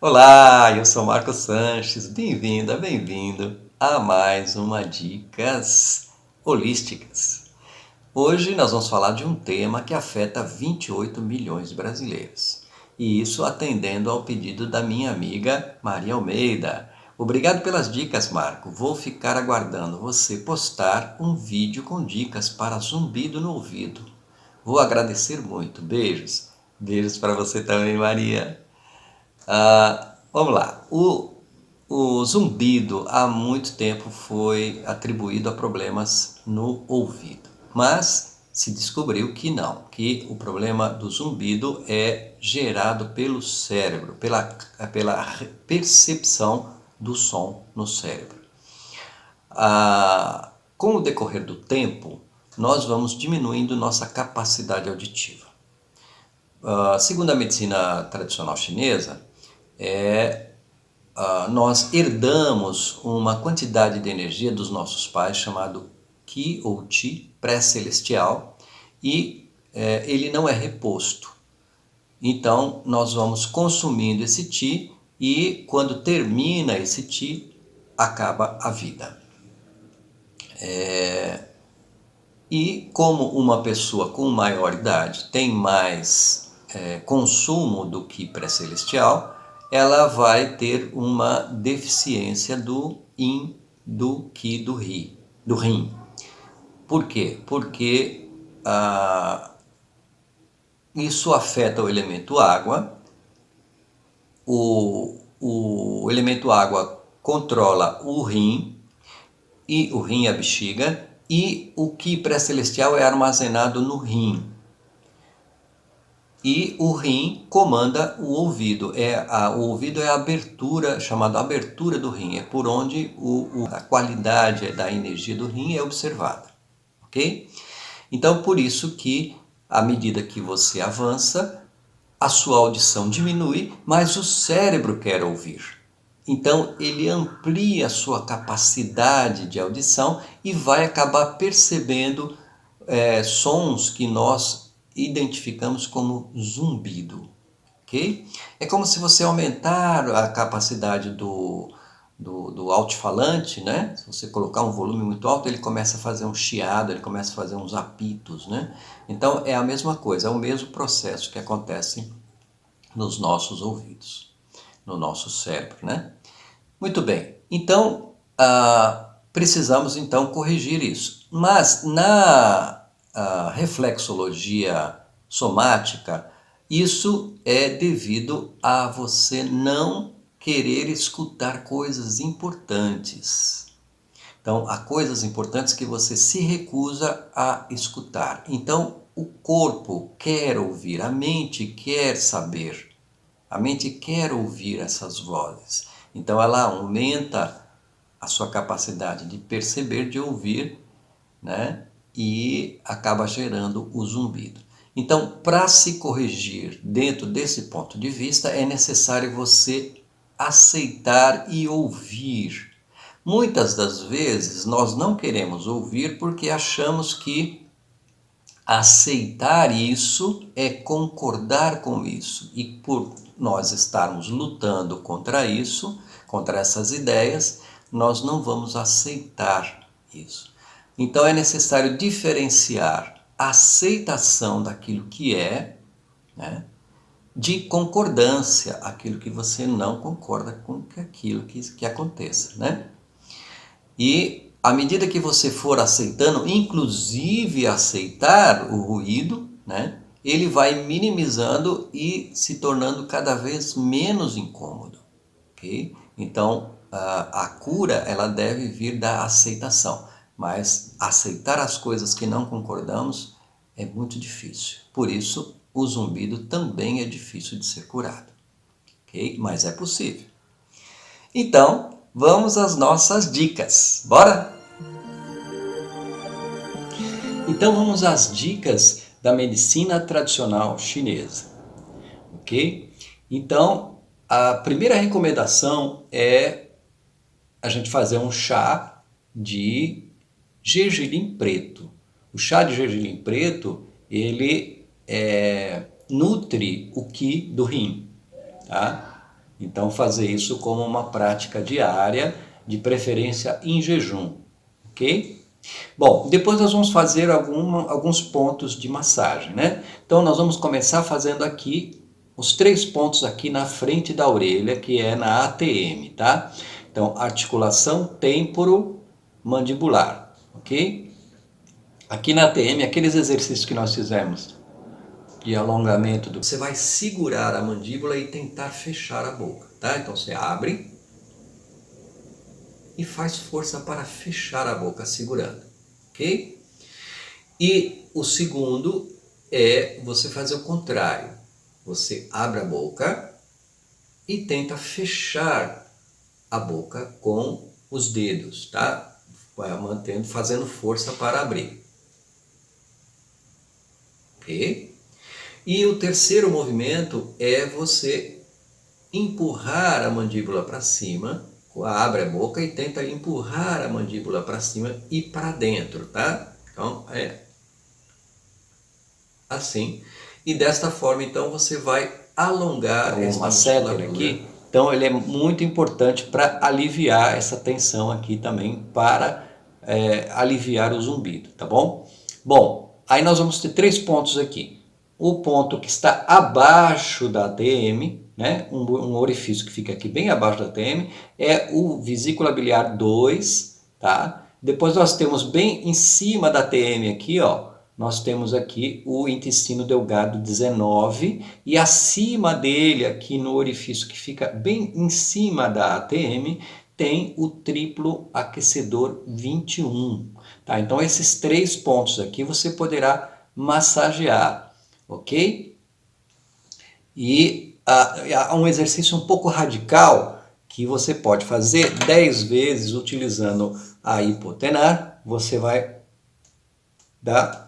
Olá, eu sou Marco Sanches, bem-vinda, bem-vindo a mais uma Dicas Holísticas. Hoje nós vamos falar de um tema que afeta 28 milhões de brasileiros. E isso atendendo ao pedido da minha amiga Maria Almeida. Obrigado pelas dicas, Marco. Vou ficar aguardando você postar um vídeo com dicas para zumbido no ouvido. Vou agradecer muito. Beijos. Beijos para você também, Maria. Vamos lá. O zumbido há muito tempo foi atribuído a problemas no ouvido, mas se descobriu que não, que o problema do zumbido é gerado pelo cérebro, pela percepção do som no cérebro. Com o decorrer do tempo, nós vamos diminuindo nossa capacidade auditiva. Segundo a medicina tradicional chinesa, nós herdamos uma quantidade de energia dos nossos pais chamado Qi ou Qi pré-celestial e ele não é reposto. Então nós vamos consumindo esse Qi e quando termina esse Qi, acaba a vida. E como uma pessoa com maior idade tem mais consumo do Qi pré-celestial, ela vai ter uma deficiência do Yin, do Qi, do Rin. Por quê? Porque isso afeta o elemento água. O elemento água controla o rim, e o rim é a bexiga, e o Qi pré-celestial é armazenado no rim. E o rim comanda o ouvido. O ouvido é a abertura, chamada abertura do rim. É por onde a qualidade da energia do rim é observada. Ok? Então, por isso que, à medida que você avança, a sua audição diminui, mas o cérebro quer ouvir. Então, ele amplia a sua capacidade de audição e vai acabar percebendo sons que nós identificamos como zumbido. Okay? É como se você aumentar a capacidade do alto-falante, né? Se você colocar um volume muito alto, ele começa a fazer um chiado, ele começa a fazer uns apitos, né? Então, é a mesma coisa, é o mesmo processo que acontece nos nossos ouvidos, no nosso cérebro, né? Muito bem, então precisamos então corrigir isso. Mas na reflexologia somática, isso é devido a você não querer escutar coisas importantes. Então, há coisas importantes que você se recusa a escutar. Então, o corpo quer ouvir, a mente quer saber. A mente quer ouvir essas vozes. Então ela aumenta a sua capacidade de perceber, de ouvir, né? E acaba gerando o zumbido. Então, para se corrigir dentro desse ponto de vista, é necessário você aceitar e ouvir. Muitas das vezes nós não queremos ouvir porque achamos que aceitar isso é concordar com isso. E por nós estarmos lutando contra isso, contra essas ideias, nós não vamos aceitar isso. Então é necessário diferenciar a aceitação daquilo que é, né, de concordância, aquilo que você não concorda com aquilo que aconteça, né? E à medida que você for aceitando, inclusive aceitar o ruído, né, ele vai minimizando e se tornando cada vez menos incômodo. Okay? Então, a cura ela deve vir da aceitação, mas aceitar as coisas que não concordamos é muito difícil. Por isso, o zumbido também é difícil de ser curado. Okay? Mas é possível. Então, vamos às nossas dicas. Bora? Então vamos às dicas da medicina tradicional chinesa, ok? Então, a primeira recomendação é a gente fazer um chá de gergelim preto. O chá de gergelim preto, ele nutre o qi do rim, tá? Então fazer isso como uma prática diária, de preferência em jejum, ok? Bom, depois nós vamos fazer alguns pontos de massagem, né? Então nós vamos começar fazendo aqui os 3 pontos aqui na frente da orelha, que é na ATM, tá? Então, articulação temporomandibular, ok? Aqui na ATM, aqueles exercícios que nós fizemos de alongamento, você vai segurar a mandíbula e tentar fechar a boca, tá? Então você abre e faz força para fechar a boca segurando, ok? E o segundo é você fazer o contrário. Você abre a boca e tenta fechar a boca com os dedos, tá? Vai fazendo força para abrir. Ok? E o terceiro movimento é você empurrar a mandíbula para cima, abre a boca e tenta empurrar a mandíbula para cima e para dentro, tá? Então é assim. E desta forma, então, você vai alongar essa musculatura aqui. Então ele é muito importante para aliviar essa tensão aqui também, para aliviar o zumbido, tá bom? Bom, aí nós vamos ter 3 pontos aqui. O ponto que está abaixo da ATM, né? Um orifício que fica aqui bem abaixo da ATM, é o vesícula biliar 2, tá? Depois nós temos bem em cima da ATM aqui, ó, nós temos aqui o intestino delgado 19 e acima dele, aqui no orifício que fica bem em cima da ATM, tem o triplo aquecedor 21. Tá? Então esses 3 pontos aqui você poderá massagear, ok? E há um exercício um pouco radical que você pode fazer 10 vezes utilizando a hipotenar. Você vai dar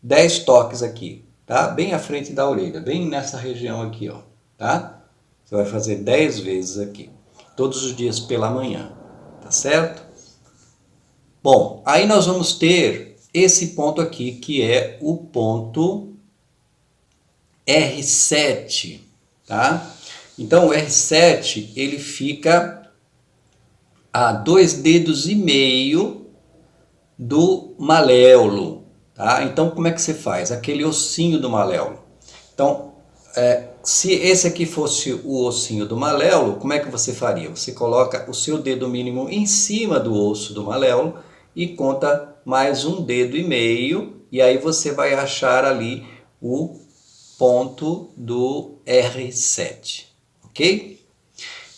10 toques aqui, tá? Bem à frente da orelha, bem nessa região aqui, ó, tá? Você vai fazer 10 vezes aqui, todos os dias pela manhã, tá certo? Bom, aí nós vamos ter esse ponto aqui, que é o ponto R7, tá? Então o R7, ele fica a 2,5 dedos do maléolo. Tá? Então, como é que você faz? Aquele ossinho do maléolo. Então, se esse aqui fosse o ossinho do maléolo, como é que você faria? Você coloca o seu dedo mínimo em cima do osso do maléolo e conta mais 1,5 dedo, e aí você vai achar ali o ponto do R7, ok?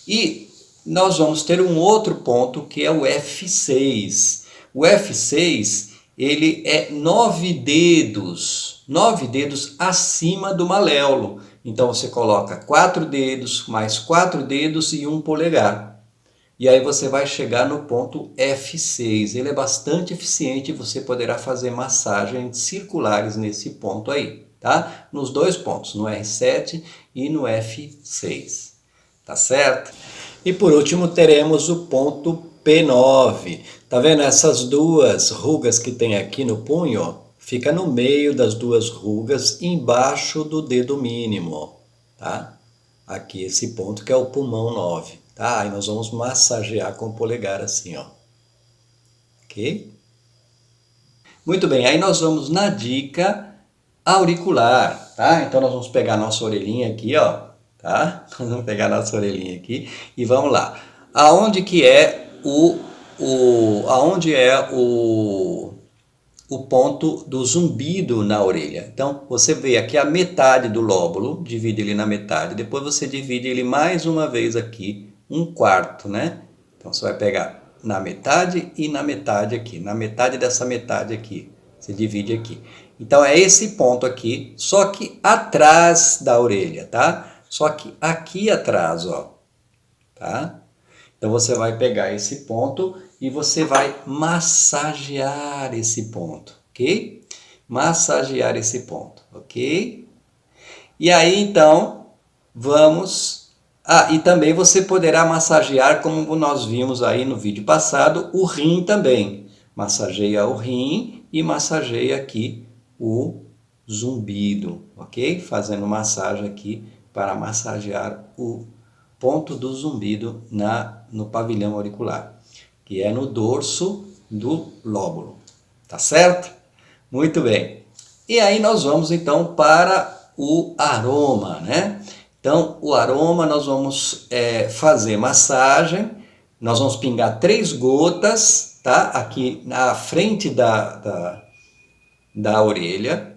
E nós vamos ter um outro ponto que é o F6. O F6, ele é 9 dedos acima do maléolo. Então você coloca 4 dedos, mais 4 dedos e 1 polegar. E aí você vai chegar no ponto F6. Ele é bastante eficiente e você poderá fazer massagens circulares nesse ponto aí, tá? Nos 2 pontos, no R7 e no F6, tá certo? E por último teremos o ponto P9. Tá vendo essas 2 rugas que tem aqui no punho? Fica no meio das 2 rugas, embaixo do dedo mínimo, tá? Aqui esse ponto que é o pulmão 9, tá? Aí nós vamos massagear com o polegar assim, ó. Ok? Muito bem, aí nós vamos na dica auricular, tá? Então nós vamos pegar nossa orelhinha aqui, ó, tá? Nós vamos pegar nossa orelhinha aqui e vamos lá. Aonde que é o ponto do zumbido na orelha? Então, você vê aqui a metade do lóbulo, divide ele na metade, depois você divide ele mais uma vez aqui, 1/4, né? Então, você vai pegar na metade e na metade aqui, na metade dessa metade aqui, você divide aqui. Então, é esse ponto aqui, só que atrás da orelha, tá? Só que aqui atrás, ó, tá? Então você vai pegar esse ponto e você vai massagear esse ponto, ok? Massagear esse ponto, ok? E aí então vamos... e também você poderá massagear, como nós vimos aí no vídeo passado, o rim também. Massageia o rim e massageia aqui o zumbido, ok? Fazendo massagem aqui para massagear o ponto do zumbido no pavilhão auricular, que é no dorso do lóbulo, tá certo? Muito bem. E aí nós vamos então para o aroma, né? Então, o aroma nós vamos fazer massagem, nós vamos pingar 3 gotas, tá? Aqui na frente da orelha,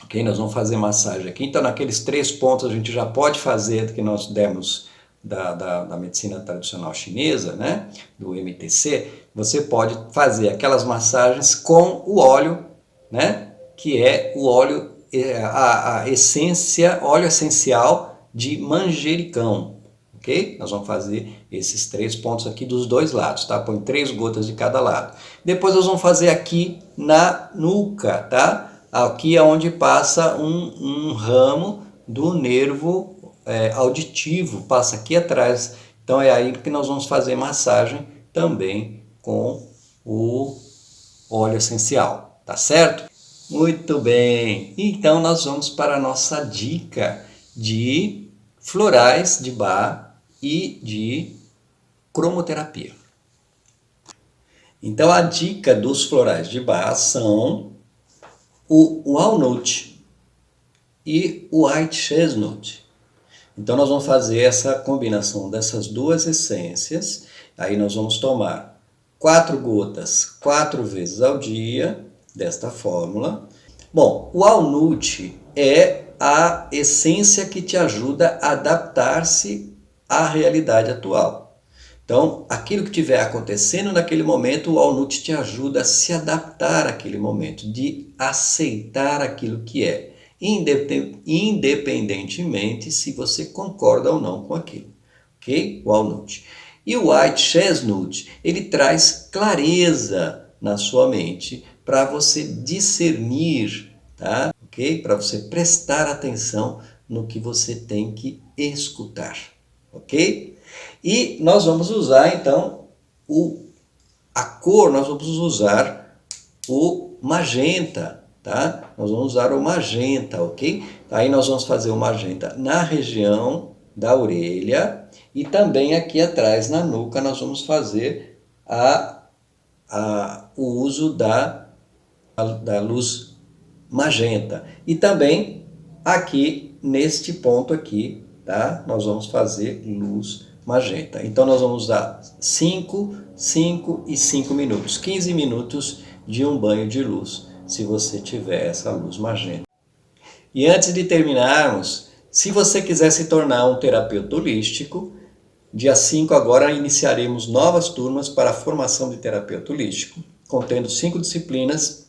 ok? Nós vamos fazer massagem aqui. Então, naqueles 3 pontos a gente já pode fazer, que nós demos da medicina tradicional chinesa, né? Do MTC, você pode fazer aquelas massagens com o óleo, né? Que é o óleo, a essência, óleo essencial de manjericão, ok? Nós vamos fazer esses 3 pontos aqui dos 2 lados, tá? Põe 3 gotas de cada lado. Depois nós vamos fazer aqui na nuca, tá? Aqui é onde passa um ramo do nervo auditivo, passa aqui atrás. Então é aí que nós vamos fazer massagem também com o óleo essencial, tá certo? Muito bem, então nós vamos para a nossa dica de florais de Bach e de cromoterapia. Então a dica dos florais de Bach são o walnut e o white chestnut. Então nós vamos fazer essa combinação dessas 2 essências, aí nós vamos tomar 4 gotas 4 vezes ao dia, desta fórmula. Bom, o walnut é a essência que te ajuda a adaptar-se à realidade atual. Então, aquilo que estiver acontecendo naquele momento, o walnut te ajuda a se adaptar àquele momento, de aceitar aquilo que é, independentemente se você concorda ou não com aquilo, ok? Walnut. E o white chestnut, ele traz clareza na sua mente para você discernir, tá? Ok? Para você prestar atenção no que você tem que escutar, ok? E nós vamos usar então a cor, nós vamos usar o magenta, tá? Nós vamos usar o magenta, ok? Aí nós vamos fazer o magenta na região da orelha e também aqui atrás na nuca nós vamos fazer o uso da luz magenta. E também aqui neste ponto aqui, tá? Nós vamos fazer luz magenta. Então nós vamos usar 5, 5 e 5 minutos, 15 minutos de um banho de luz, se você tiver essa luz magenta. E antes de terminarmos, se você quiser se tornar um terapeuta holístico, dia 5 agora iniciaremos novas turmas para a formação de terapeuta holístico, contendo 5 disciplinas: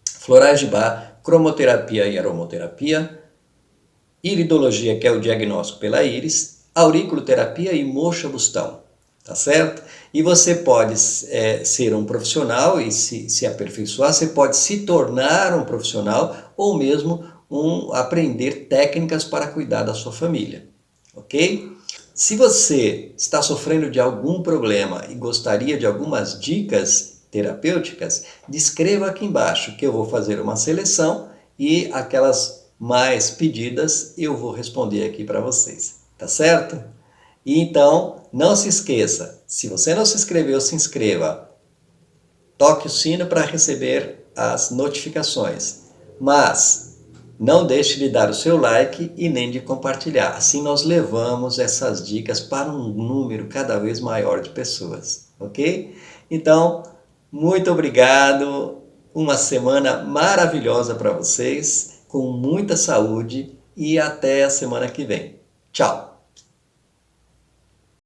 florais de Bach, cromoterapia e aromoterapia, iridologia, que é o diagnóstico pela íris, auriculoterapia e moxa bustão, tá certo? E você pode ser um profissional e se aperfeiçoar, você pode se tornar um profissional ou mesmo aprender técnicas para cuidar da sua família, ok? Se você está sofrendo de algum problema e gostaria de algumas dicas terapêuticas, descreva aqui embaixo que eu vou fazer uma seleção e aquelas mais pedidas eu vou responder aqui para vocês, tá certo? E então, não se esqueça, se você não se inscreveu, se inscreva. Toque o sino para receber as notificações. Mas não deixe de dar o seu like e nem de compartilhar. Assim nós levamos essas dicas para um número cada vez maior de pessoas, ok? Então, muito obrigado. Uma semana maravilhosa para vocês, com muita saúde e até a semana que vem. Tchau!